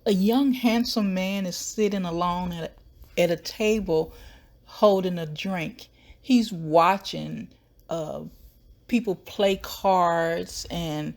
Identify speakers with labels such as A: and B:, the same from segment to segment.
A: A young, handsome man is sitting alone at a table holding a drink. He's watching uh, people play cards and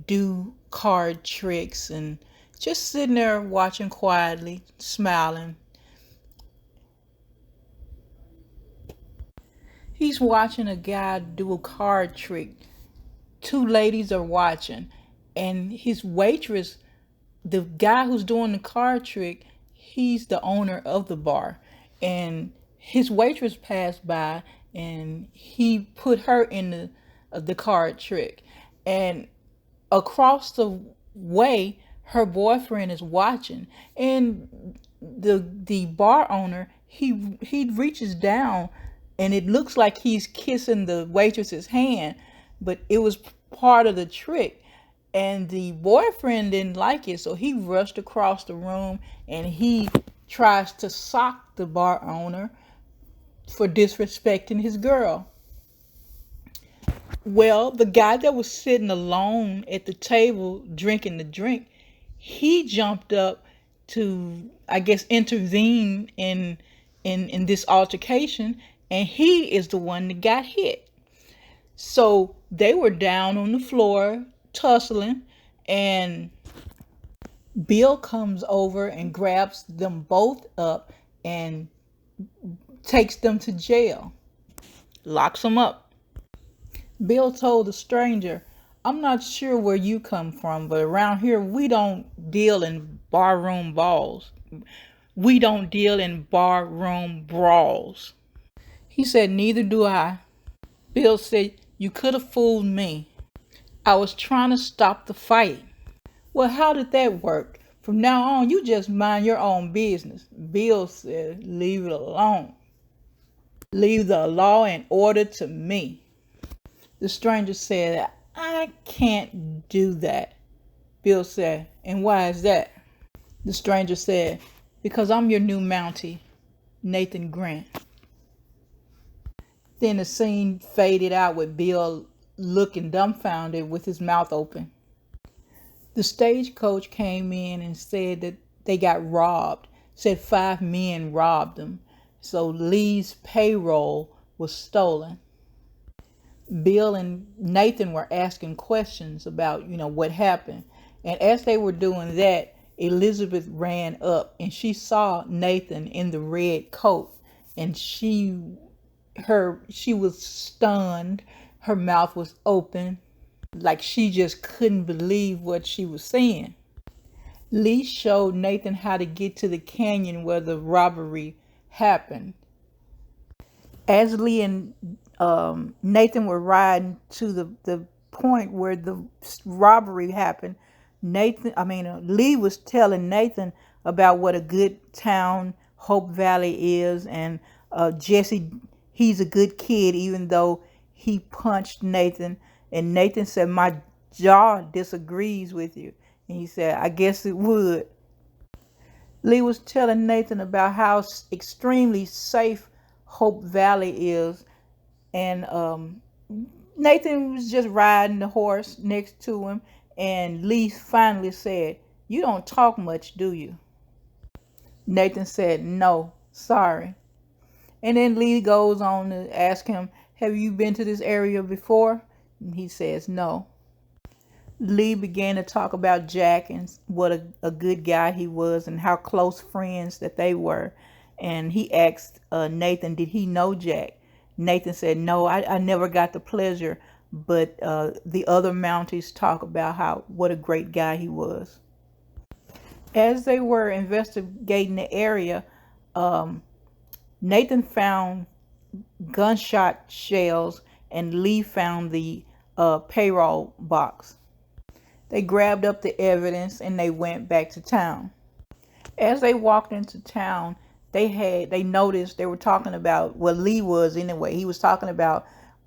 A: do card tricks and just sitting there watching quietly, smiling. He's watching a guy do a card trick. Two ladies are watching, and his waitress, the guy who's doing the card trick, he's the owner of the bar, and his waitress passed by, and he put her in the card trick, and across the way, her boyfriend is watching, and the bar owner, he reaches down, and it looks like he's kissing the waitress's hand, but it was part of the trick. And the boyfriend didn't like it, so he rushed across the room and he tries to sock the bar owner for disrespecting his girl. Well, the guy that was sitting alone at the table drinking the drink, he jumped up to, I guess, intervene in this altercation, and he is the one that got hit. So they were down on the floor tussling, and Bill comes over and grabs them both up and takes them to jail, locks them up. Bill told the stranger, "I'm not sure where you come from, but around here we don't deal in barroom balls. We don't deal in barroom brawls." He said, "Neither do I." Bill said, "You could have fooled me. I was trying to stop the fight." "Well, how did that work? From now on, you just mind your own business." Bill said, "Leave it alone. Leave the law and order to me." The stranger said, "I can't do that." Bill said, "And why is that?" The stranger said, "Because I'm your new Mountie, Nathan Grant." Then the scene faded out with Bill looking dumbfounded with his mouth open. The stagecoach came in and said that they got robbed, said 5 men robbed them. So Lee's payroll was stolen. Bill and Nathan were asking questions about, what happened. And as they were doing that, Elizabeth ran up and she saw Nathan in the red coat, and she was stunned. Her mouth was open, like she just couldn't believe what she was seeing. Lee showed Nathan how to get to the canyon where the robbery happened. As Lee and Nathan were riding to the point where the robbery happened, Lee was telling Nathan about what a good town Hope Valley is, and Jesse, he's a good kid, even though he punched Nathan. And Nathan said, "My jaw disagrees with you." And he said, "I guess it would." Lee was telling Nathan about how extremely safe Hope Valley is, and Nathan was just riding the horse next to him, and Lee finally said, "You don't talk much, do you?" Nathan said, "No, sorry." And then Lee goes on to ask him, "Have you been to this area before?" And he says, "No." Lee began to talk about Jack and what a good guy he was and how close friends that they were. And he asked Nathan, did he know Jack? Nathan said, "No, I never got the pleasure, but the other Mounties talk about what a great guy he was." As they were investigating the area, um, Nathan found gunshot shells, and Lee found the payroll box. They grabbed up the evidence and they went back to town. As they walked into town, they noticed they were talking about, well, Lee was anyway. He was talking about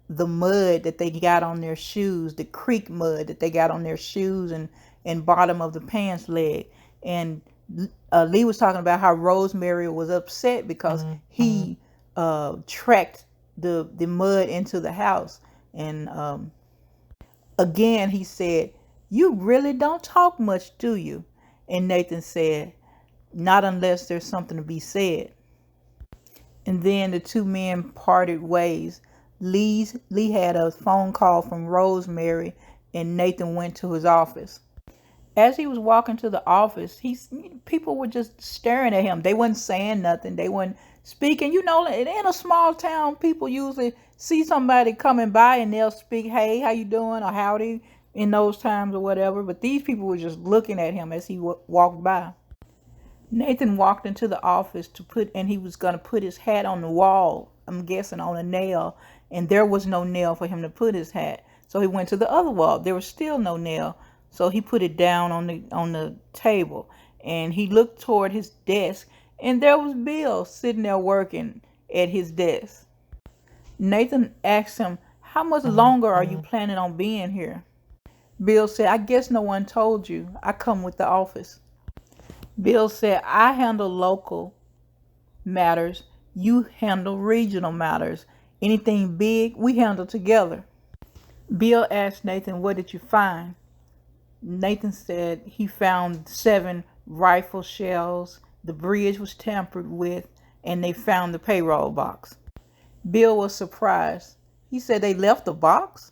A: the mud that they got on their shoes, the creek mud that they got on their shoes and bottom of the pants leg. And Lee was talking about how Rosemary was upset because he tracked the mud into the house. And again, he said, "You really don't talk much, do you?" And Nathan said, not unless there's something to be said. And then the two men parted ways. Lee had a phone call from Rosemary, and Nathan went to his office. As he was walking to the office, people were just staring at him. They wasn't saying nothing. They weren't speaking. You know, in a small town, people usually see somebody coming by and they'll speak, "Hey, how you doing?" or "Howdy," in those times or whatever. But these people were just looking at him as he walked by. Nathan walked into the office and he was going to put his hat on the wall, I'm guessing on a nail, and there was no nail for him to put his hat. So he went to the other wall. There was still no nail. So he put it down on the table, and he looked toward his desk, and there was Bill sitting there working at his desk. Nathan asked him, "How much longer are you planning on being here?" Bill said, "I guess no one told you. I come with the office." Bill said, "I handle local matters. You handle regional matters. Anything big, we handle together." Bill asked Nathan, "What did you find?" Nathan said he found 7 rifle shells, the bridge was tampered with, and they found the payroll box. Bill was surprised. He said, "They left the box?"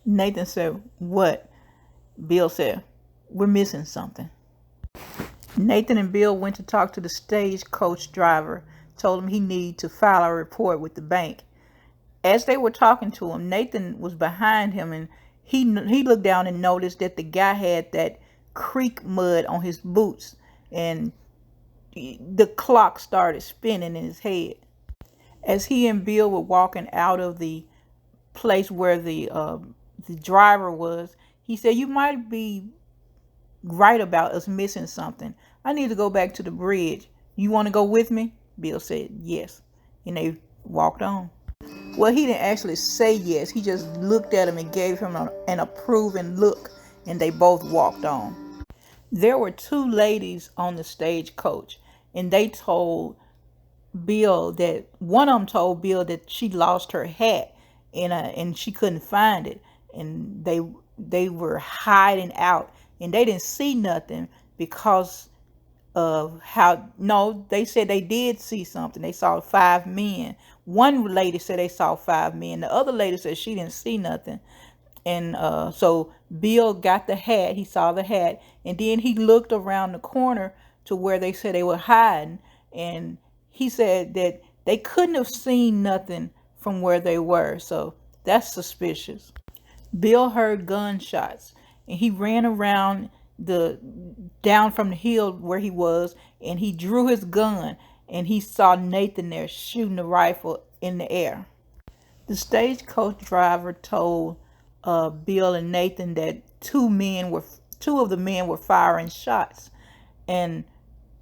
A: Nathan said, "What?" Bill said, "We're missing something." Nathan and Bill went to talk to the stagecoach driver, told him he needed to file a report with the bank. As they were talking to him, Nathan was behind him, and he looked down and noticed that the guy had that creek mud on his boots, and the clock started spinning in his head. As he and Bill were walking out of the place where the driver was, he said, "You might be right about us missing something. I need to go back to the bridge. You want to go with me?" Bill said yes, and they walked on. Well, he didn't actually say yes. He just looked at him and gave him an approving look, and they both walked on. There were 2 ladies on the stagecoach, and they told Bill that one of them told Bill that she lost her hat, and she couldn't find it, and they were hiding out, and they didn't see nothing because of how. No, they said they did see something. They saw 5 men. One lady said they saw 5 men. The other lady said she didn't see nothing. And so Bill got the hat. He saw the hat, and then he looked around the corner to where they said they were hiding, and he said that they couldn't have seen nothing from where they were. So that's suspicious. Bill heard gunshots, and he ran around down from the hill where he was, and he drew his gun, and he saw Nathan there shooting the rifle in the air. The stagecoach driver told Bill and Nathan that two of the men were firing shots, and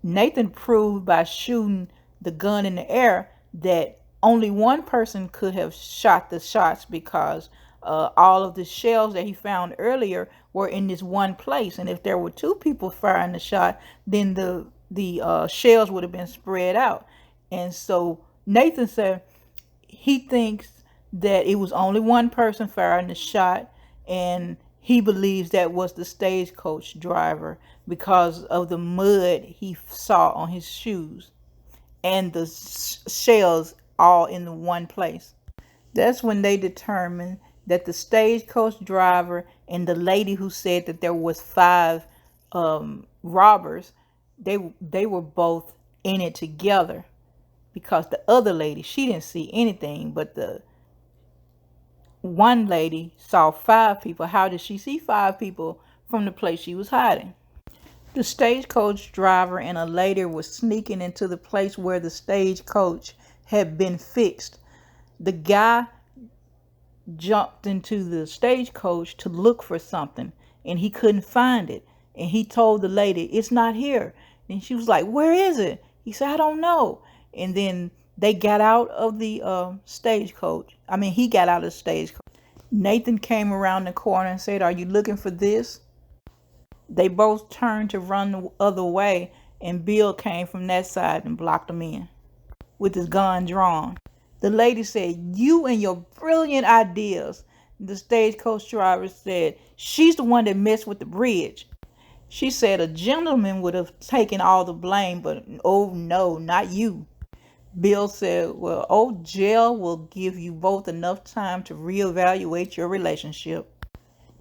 A: Nathan proved by shooting the gun in the air that only one person could have shot the shots, because all of the shells that he found earlier were in this one place, and if there were 2 people firing the shot, then the shells would have been spread out. And so Nathan said he thinks that it was only one person firing the shot, and he believes that was the stagecoach driver because of the mud he saw on his shoes and the shells all in the one place. That's when they determined that the stagecoach driver and the lady who said that there was 5 robbers, they were both in it together, because the other lady, she didn't see anything, but the one lady saw 5 people. How did she see 5 people from the place she was hiding? The stagecoach driver and a lady were sneaking into the place where the stagecoach had been fixed. The guy jumped into the stagecoach to look for something, and he couldn't find it. And he told the lady, "It's not here." And she was like, "Where is it?" He said, "I don't know." And then they got out of the stagecoach. He got out of the stagecoach. Nathan came around the corner and said, "Are you looking for this?" They both turned to run the other way, and Bill came from that side and blocked them in with his gun drawn. The lady said, "You and your brilliant ideas." The stagecoach driver said, "She's the one that messed with the bridge." She said a gentleman would have taken all the blame, but oh no, not you. Bill said, well, old jail will give you both enough time to reevaluate your relationship.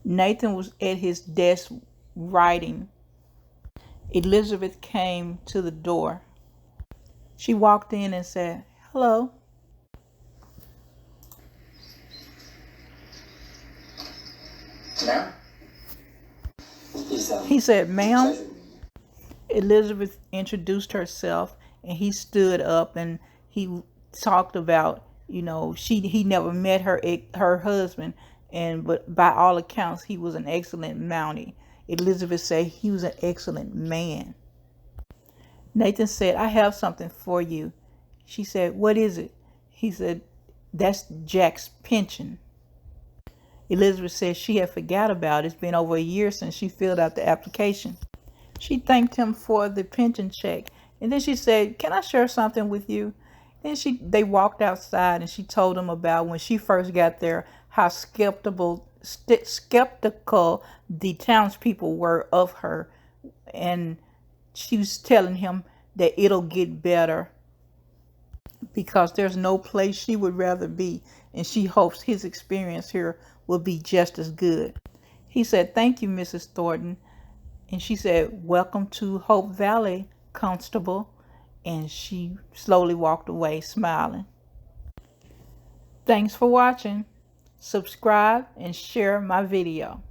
A: Nathan was at his desk writing. Elizabeth came to the door. She walked in and said, hello.
B: Ma'am?
A: He said, ma'am. Elizabeth introduced herself, and he stood up and he talked about, he never met her husband, but by all accounts he was an excellent Mountie. Elizabeth said he was an excellent man. Nathan said, I have something for you. She said, what is it? He said, that's Jack's pension. Elizabeth said she had forgot about it. It's been over a year since she filled out the application. She thanked him for the pension check. And then she said, can I share something with you? Then they walked outside and she told him about when she first got there, how skeptical the townspeople were of her. And she was telling him that it'll get better because there's no place she would rather be. And she hopes his experience here will be just as good. He said, thank you, Mrs. Thornton. And she said, welcome to Hope Valley, Constable. And she slowly walked away smiling. Thanks for watching. Subscribe and share my video.